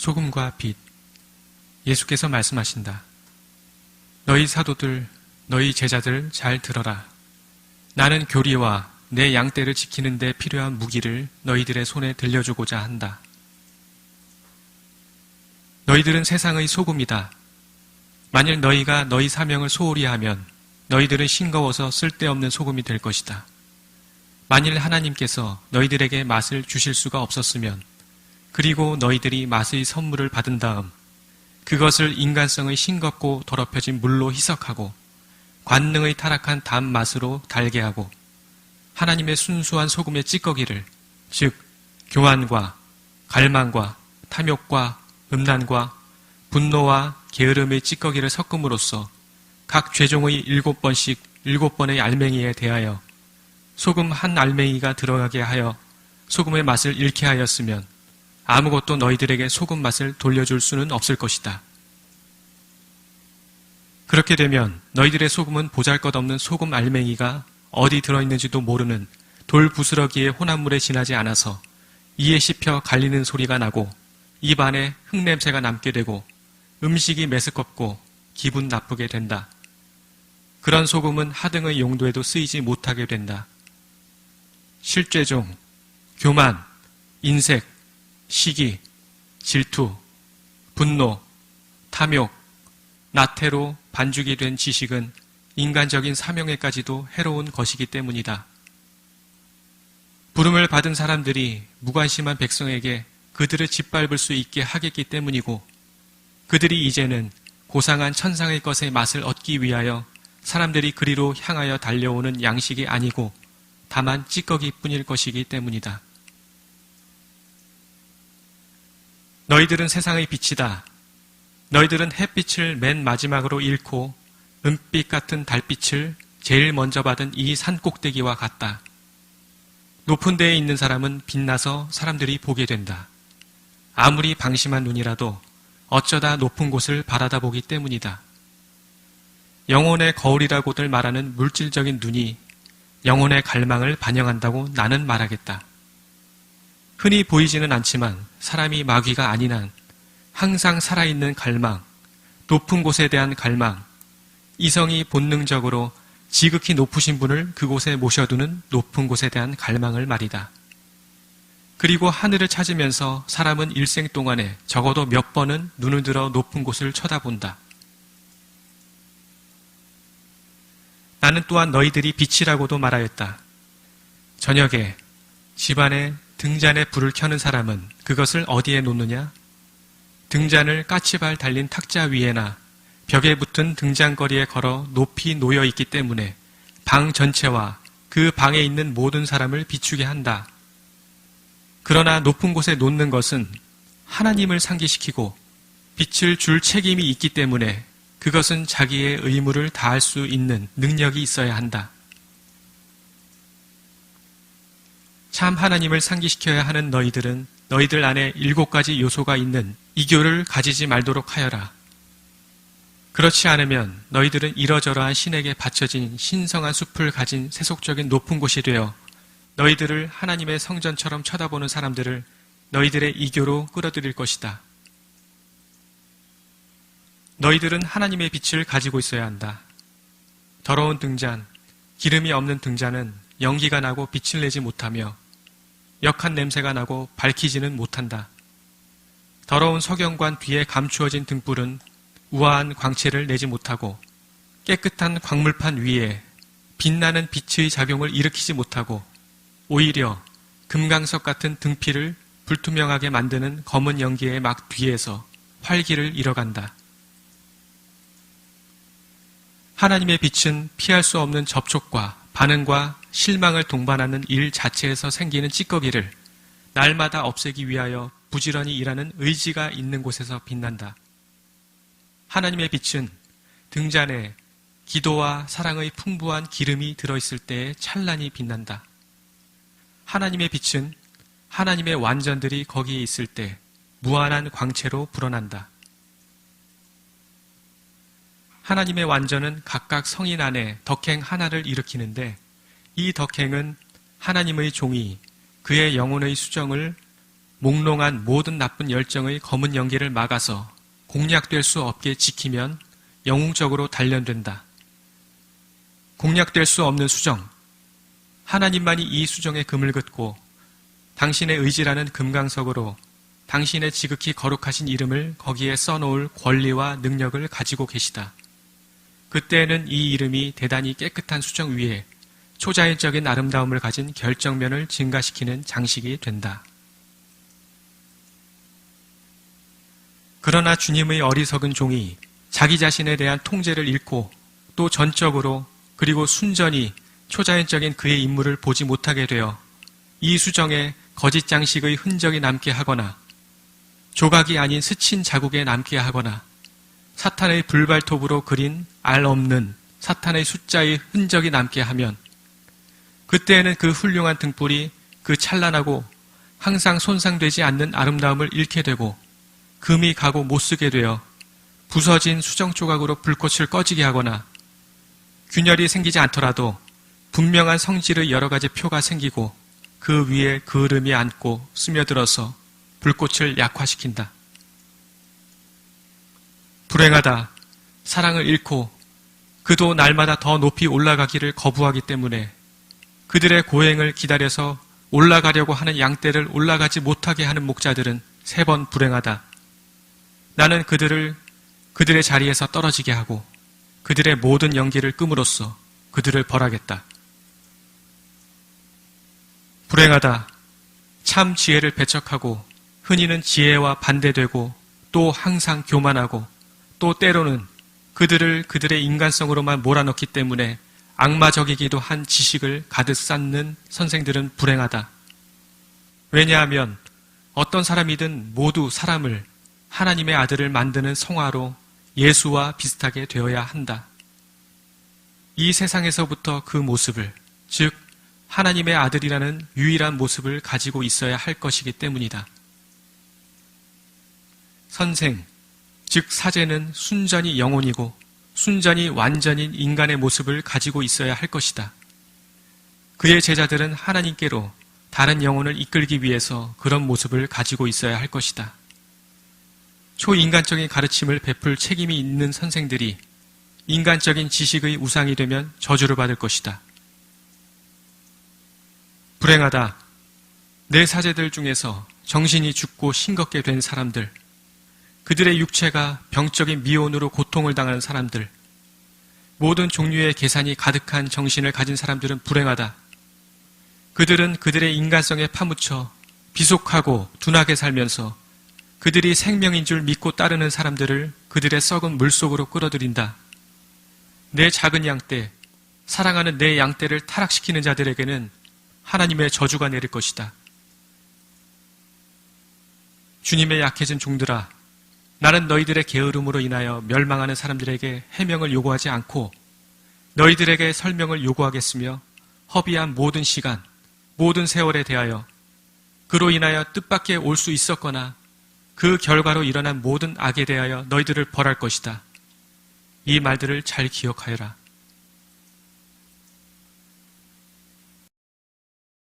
소금과 빛. 예수께서 말씀하신다. 너희 사도들, 너희 제자들 잘 들어라. 나는 교리와 내 양떼를 지키는 데 필요한 무기를 너희들의 손에 들려주고자 한다. 너희들은 세상의 소금이다. 만일 너희가 너희 사명을 소홀히 하면 너희들은 싱거워서 쓸데없는 소금이 될 것이다. 만일 하나님께서 너희들에게 맛을 주실 수가 없었으면, 그리고 너희들이 맛의 선물을 받은 다음 그것을 인간성의 싱겁고 더럽혀진 물로 희석하고 관능의 타락한 단맛으로 달게 하고 하나님의 순수한 소금의 찌꺼기를, 즉 교만과 갈망과 탐욕과 음란과 분노와 게으름의 찌꺼기를 섞음으로써 각 죄종의 7번씩 7번의 알맹이에 대하여 소금 한 알맹이가 들어가게 하여 소금의 맛을 잃게 하였으면 아무것도 너희들에게 소금 맛을 돌려줄 수는 없을 것이다. 그렇게 되면 너희들의 소금은 보잘것없는 소금 알맹이가 어디 들어있는지도 모르는 돌 부스러기의 혼합물에 지나지 않아서 이에 씹혀 갈리는 소리가 나고 입 안에 흙냄새가 남게 되고 음식이 메스껍고 기분 나쁘게 된다. 그런 소금은 하등의 용도에도 쓰이지 못하게 된다. 실죄종, 교만, 인색, 시기, 질투, 분노, 탐욕, 나태로 반죽이 된 지식은 인간적인 사명에까지도 해로운 것이기 때문이다. 부름을 받은 사람들이 무관심한 백성에게 그들을 짓밟을 수 있게 하겠기 때문이고, 그들이 이제는 고상한 천상의 것의 맛을 얻기 위하여 사람들이 그리로 향하여 달려오는 양식이 아니고 다만 찌꺼기뿐일 것이기 때문이다. 너희들은 세상의 빛이다. 너희들은 햇빛을 맨 마지막으로 잃고 은빛 같은 달빛을 제일 먼저 받은 이 산꼭대기와 같다. 높은 데에 있는 사람은 빛나서 사람들이 보게 된다. 아무리 방심한 눈이라도 어쩌다 높은 곳을 바라다 보기 때문이다. 영혼의 거울이라고들 말하는 물질적인 눈이 영혼의 갈망을 반영한다고 나는 말하겠다. 흔히 보이지는 않지만 사람이 마귀가 아닌 한 항상 살아있는 갈망, 높은 곳에 대한 갈망, 이성이 본능적으로 지극히 높으신 분을 그곳에 모셔두는 높은 곳에 대한 갈망을 말이다. 그리고 하늘을 찾으면서 사람은 일생 동안에 적어도 몇 번은 눈을 들어 높은 곳을 쳐다본다. 나는 또한 너희들이 빛이라고도 말하였다. 저녁에 집안에 등잔에 불을 켜는 사람은 그것을 어디에 놓느냐? 등잔을 까치발 달린 탁자 위에나 벽에 붙은 등잔거리에 걸어 높이 놓여 있기 때문에 방 전체와 그 방에 있는 모든 사람을 비추게 한다. 그러나 높은 곳에 놓는 것은 하나님을 상기시키고 빛을 줄 책임이 있기 때문에 그것은 자기의 의무를 다할 수 있는 능력이 있어야 한다. 참 하나님을 상기시켜야 하는 너희들은 너희들 안에 7가지 요소가 있는 이교를 가지지 말도록 하여라. 그렇지 않으면 너희들은 이러저러한 신에게 바쳐진 신성한 숲을 가진 세속적인 높은 곳이 되어 너희들을 하나님의 성전처럼 쳐다보는 사람들을 너희들의 이교로 끌어들일 것이다. 너희들은 하나님의 빛을 가지고 있어야 한다. 더러운 등잔, 기름이 없는 등잔은 연기가 나고 빛을 내지 못하며 역한 냄새가 나고 밝히지는 못한다. 더러운 석영관 뒤에 감추어진 등불은 우아한 광채를 내지 못하고 깨끗한 광물판 위에 빛나는 빛의 작용을 일으키지 못하고 오히려 금강석 같은 등피를 불투명하게 만드는 검은 연기의 막 뒤에서 활기를 잃어간다. 하나님의 빛은 피할 수 없는 접촉과 반응과 실망을 동반하는 일 자체에서 생기는 찌꺼기를 날마다 없애기 위하여 부지런히 일하는 의지가 있는 곳에서 빛난다. 하나님의 빛은 등잔에 기도와 사랑의 풍부한 기름이 들어있을 때에 찬란히 빛난다. 하나님의 빛은 하나님의 완전들이 거기에 있을 때 무한한 광채로 불어난다. 하나님의 완전은 각각 성인 안에 덕행 하나를 일으키는데 이 덕행은 하나님의 종이 그의 영혼의 수정을 몽롱한 모든 나쁜 열정의 검은 연기를 막아서 공략될 수 없게 지키면 영웅적으로 단련된다. 공략될 수 없는 수정. 하나님만이 이 수정의 금을 긋고 당신의 의지라는 금강석으로 당신의 지극히 거룩하신 이름을 거기에 써놓을 권리와 능력을 가지고 계시다. 그때에는 이 이름이 대단히 깨끗한 수정 위에 초자연적인 아름다움을 가진 결정면을 증가시키는 장식이 된다. 그러나 주님의 어리석은 종이 자기 자신에 대한 통제를 잃고 또 전적으로 그리고 순전히 초자연적인 그의 임무를 보지 못하게 되어 이 수정에 거짓 장식의 흔적이 남게 하거나 조각이 아닌 스친 자국에 남게 하거나 사탄의 불발톱으로 그린 알 없는 사탄의 숫자의 흔적이 남게 하면 그때에는 그 훌륭한 등불이 그 찬란하고 항상 손상되지 않는 아름다움을 잃게 되고 금이 가고 못쓰게 되어 부서진 수정 조각으로 불꽃을 꺼지게 하거나 균열이 생기지 않더라도 분명한 성질의 여러 가지 표가 생기고 그 위에 그을음이 앉고 스며들어서 불꽃을 약화시킨다. 불행하다. 사랑을 잃고 그도 날마다 더 높이 올라가기를 거부하기 때문에 그들의 고행을 기다려서 올라가려고 하는 양떼를 올라가지 못하게 하는 목자들은 3번 불행하다. 나는 그들의 자리에서 떨어지게 하고 그들의 모든 연기를 끔으로써 그들을 벌하겠다. 불행하다. 참 지혜를 배척하고 흔히는 지혜와 반대되고 또 항상 교만하고 또 때로는 그들을 그들의 인간성으로만 몰아넣기 때문에 악마적이기도 한 지식을 가득 쌓는 선생들은 불행하다. 왜냐하면 어떤 사람이든 모두 사람을 하나님의 아들을 만드는 성화로 예수와 비슷하게 되어야 한다. 이 세상에서부터 그 모습을, 즉 하나님의 아들이라는 유일한 모습을 가지고 있어야 할 것이기 때문이다. 선생, 즉 사제는 순전히 영혼이고 순전히 완전인 인간의 모습을 가지고 있어야 할 것이다. 그의 제자들은 하나님께로 다른 영혼을 이끌기 위해서 그런 모습을 가지고 있어야 할 것이다. 초인간적인 가르침을 베풀 책임이 있는 선생들이 인간적인 지식의 우상이 되면 저주를 받을 것이다. 불행하다. 내 사제들 중에서 정신이 죽고 싱겁게 된 사람들, 그들의 육체가 병적인 미혼으로 고통을 당하는 사람들, 모든 종류의 계산이 가득한 정신을 가진 사람들은 불행하다. 그들은 그들의 인간성에 파묻혀 비속하고 둔하게 살면서 그들이 생명인 줄 믿고 따르는 사람들을 그들의 썩은 물속으로 끌어들인다. 내 작은 양떼, 사랑하는 내 양떼를 타락시키는 자들에게는 하나님의 저주가 내릴 것이다. 주님의 약해진 종들아, 나는 너희들의 게으름으로 인하여 멸망하는 사람들에게 해명을 요구하지 않고 너희들에게 설명을 요구하겠으며 허비한 모든 시간, 모든 세월에 대하여 그로 인하여 뜻밖의 올 수 있었거나 그 결과로 일어난 모든 악에 대하여 너희들을 벌할 것이다. 이 말들을 잘 기억하여라.